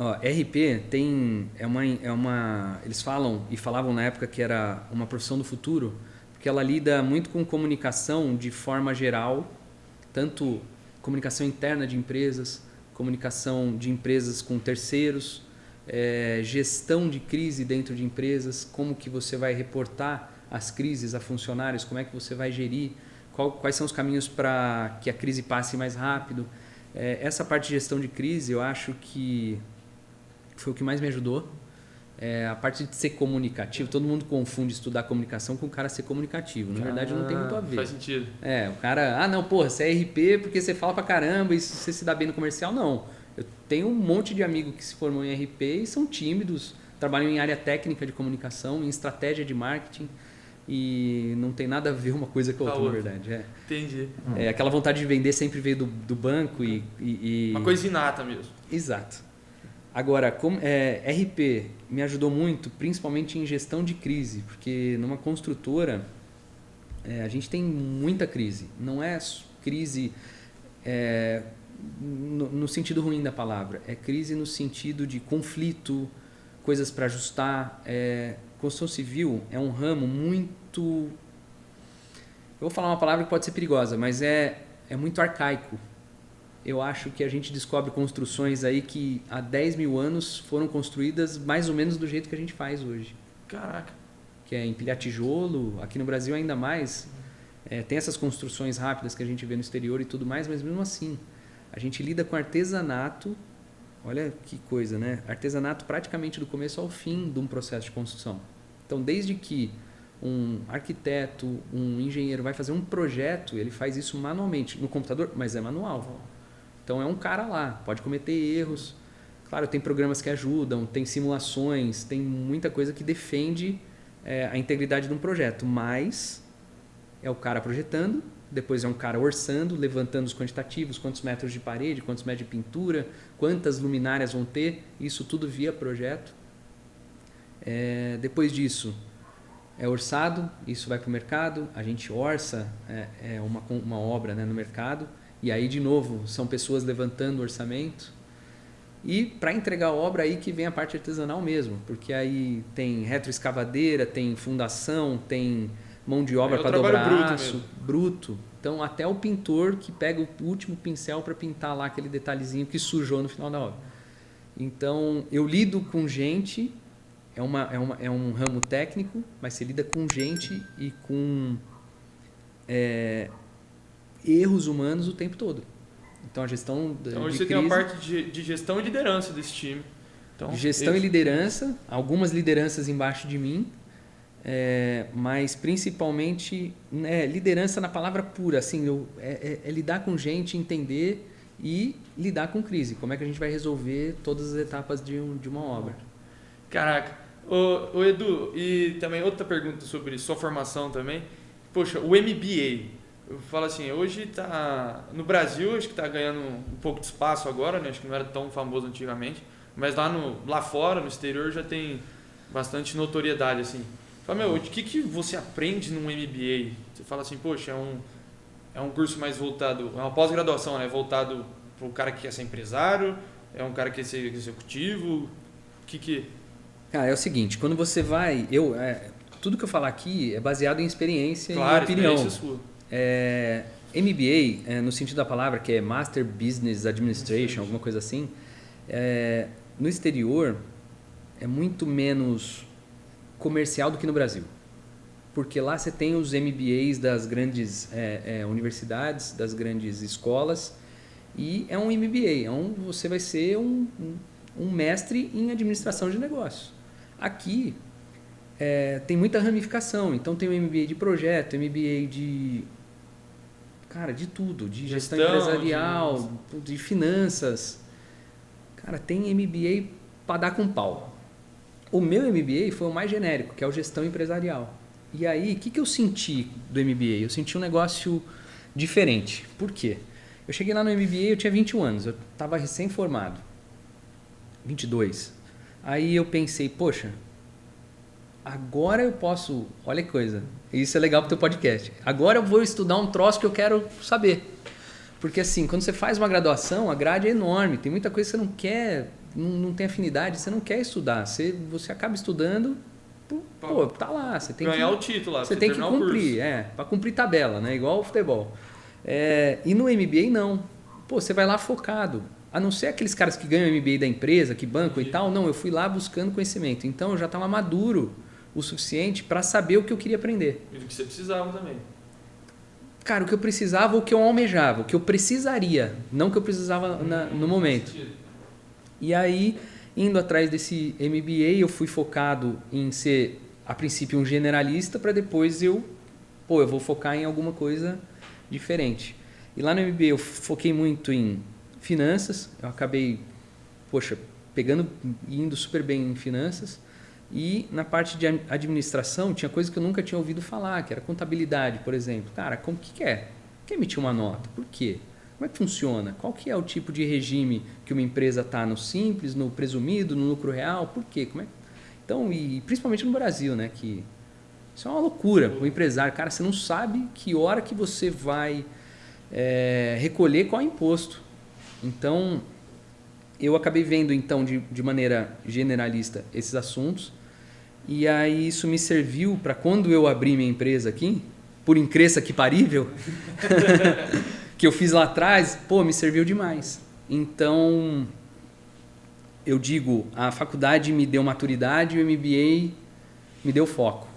Ó, RP eles falam e falavam na época que era uma profissão do futuro, porque ela lida muito com comunicação de forma geral, tanto comunicação interna de empresas, comunicação de empresas com terceiros, gestão de crise dentro de empresas, como que você vai reportar as crises a funcionários, como é que você vai gerir, quais são os caminhos para que a crise passe mais rápido. Essa parte de gestão de crise eu acho que foi o que mais me ajudou. A parte de ser comunicativo, todo mundo confunde estudar comunicação com o cara ser comunicativo. Na verdade, não tem muito a ver. Faz sentido. O cara, não, porra, você é RP porque você fala pra caramba e você se dá bem no comercial. Não. Eu tenho um monte de amigos que se formam em RP e são tímidos, trabalham em área técnica de comunicação, em estratégia de marketing e não tem nada a ver uma coisa com a outra, na verdade. Entendi. Aquela vontade de vender sempre veio do banco e... Uma coisa inata mesmo. Exato. Agora, RP me ajudou muito, principalmente em gestão de crise, porque numa construtora a gente tem muita crise. Não é crise no sentido ruim da palavra, é crise no sentido de conflito, coisas para ajustar. Construção civil é um ramo muito... Eu vou falar uma palavra que pode ser perigosa, mas é muito arcaico. Eu acho que a gente descobre construções aí que há 10 mil anos foram construídas mais ou menos do jeito que a gente faz hoje. Caraca. Que é empilhar tijolo, aqui no Brasil ainda mais. Tem essas construções rápidas que a gente vê no exterior e tudo mais, mas mesmo assim, a gente lida com artesanato. Olha que coisa, né? Artesanato praticamente do começo ao fim de um processo de construção. Então, desde que um arquiteto, um engenheiro vai fazer um projeto, ele faz isso manualmente, no computador, mas é manual. Então é um cara lá, pode cometer erros. Claro, tem programas que ajudam, tem simulações, tem muita coisa que defende a integridade de um projeto, mas é o cara projetando, depois é um cara orçando, levantando os quantitativos, quantos metros de parede, quantos metros de pintura, quantas luminárias vão ter, isso tudo via projeto. Depois disso, é orçado, isso vai para o mercado, a gente orça uma obra, né, no mercado. E aí, de novo, são pessoas levantando o orçamento. E para entregar a obra, aí que vem a parte artesanal mesmo. Porque aí tem retroescavadeira, tem fundação, tem mão de obra para dobrar aço, bruto. Então, até o pintor que pega o último pincel para pintar lá aquele detalhezinho que sujou no final da obra. Então, eu lido com gente, é um ramo técnico, mas você lida com gente e com... erros humanos o tempo todo. Então a gestão então hoje você tem uma parte de gestão e liderança desse time. Então, gestão e liderança, algumas lideranças embaixo de mim, mas principalmente liderança na palavra pura, assim, lidar com gente, entender e lidar com crise. Como é que a gente vai resolver todas as etapas de uma obra. Caraca. Ô Edu, e também outra pergunta sobre sua formação também. Poxa, o MBA... Eu falo assim, hoje tá no Brasil, acho que está ganhando um pouco de espaço agora, né? Acho que não era tão famoso antigamente, mas lá fora, no exterior, já tem bastante notoriedade, assim. Fala, o que você aprende num MBA? Você fala assim, poxa, é um curso mais voltado, é uma pós-graduação, né? Voltado para o cara que quer ser empresário, é um cara que quer ser executivo, Cara, é o seguinte, quando você vai... tudo que eu falar aqui é baseado em experiência e opinião. Experiência sua. MBA, no sentido da palavra, que é Master Business Administration, alguma coisa assim, no exterior é muito menos comercial do que no Brasil. Porque lá você tem os MBAs das grandes universidades, das grandes escolas, e é um MBA, você vai ser um mestre em administração de negócios. Aqui tem muita ramificação, então tem o MBA de projeto, MBA de tudo, de gestão empresarial, de finanças. Cara, tem MBA para dar com pau. O meu MBA foi o mais genérico, que é o gestão empresarial. E aí, o que eu senti do MBA? Eu senti um negócio diferente. Por quê? Eu cheguei lá no MBA, eu tinha 21 anos, eu estava recém-formado. 22. Aí eu pensei, poxa, agora eu posso... Olha que coisa, isso é legal pro teu podcast. Agora eu vou estudar um troço que eu quero saber. Porque assim, quando você faz uma graduação, a grade é enorme, tem muita coisa que você não quer não tem afinidade, você não quer estudar. Você acaba estudando, pô, tá lá. Você tem ganhar o título lá. Você tem que cumprir, para cumprir tabela, né? Igual o futebol. E no MBA não. Pô, você vai lá focado. A não ser aqueles caras que ganham o MBA da empresa, que bancam e tal. Não, eu fui lá buscando conhecimento. Então eu já estava maduro o suficiente para saber o que eu queria aprender. E do que você precisava também. Cara, o que eu precisava, o que eu almejava, o que eu precisaria, não o que eu precisava no momento. E aí, indo atrás desse MBA, eu fui focado em ser, a princípio, um generalista, para depois eu vou focar em alguma coisa diferente. E lá no MBA eu foquei muito em finanças, eu acabei, indo super bem em finanças. E na parte de administração tinha coisa que eu nunca tinha ouvido falar, que era contabilidade, por exemplo. Cara, como que é? Quer emitir uma nota? Por quê? Como é que funciona? Qual que é o tipo de regime que uma empresa está no simples, no presumido, no lucro real? Por quê? Então, e principalmente no Brasil, né? Que isso é uma loucura. O empresário, cara, você não sabe que hora que você vai recolher qual imposto. Então, eu acabei vendo, então, de maneira generalista esses assuntos. E aí isso me serviu para quando eu abri minha empresa aqui, por incrível que parível, que eu fiz lá atrás, me serviu demais. Então, eu digo, a faculdade me deu maturidade e o MBA me deu foco.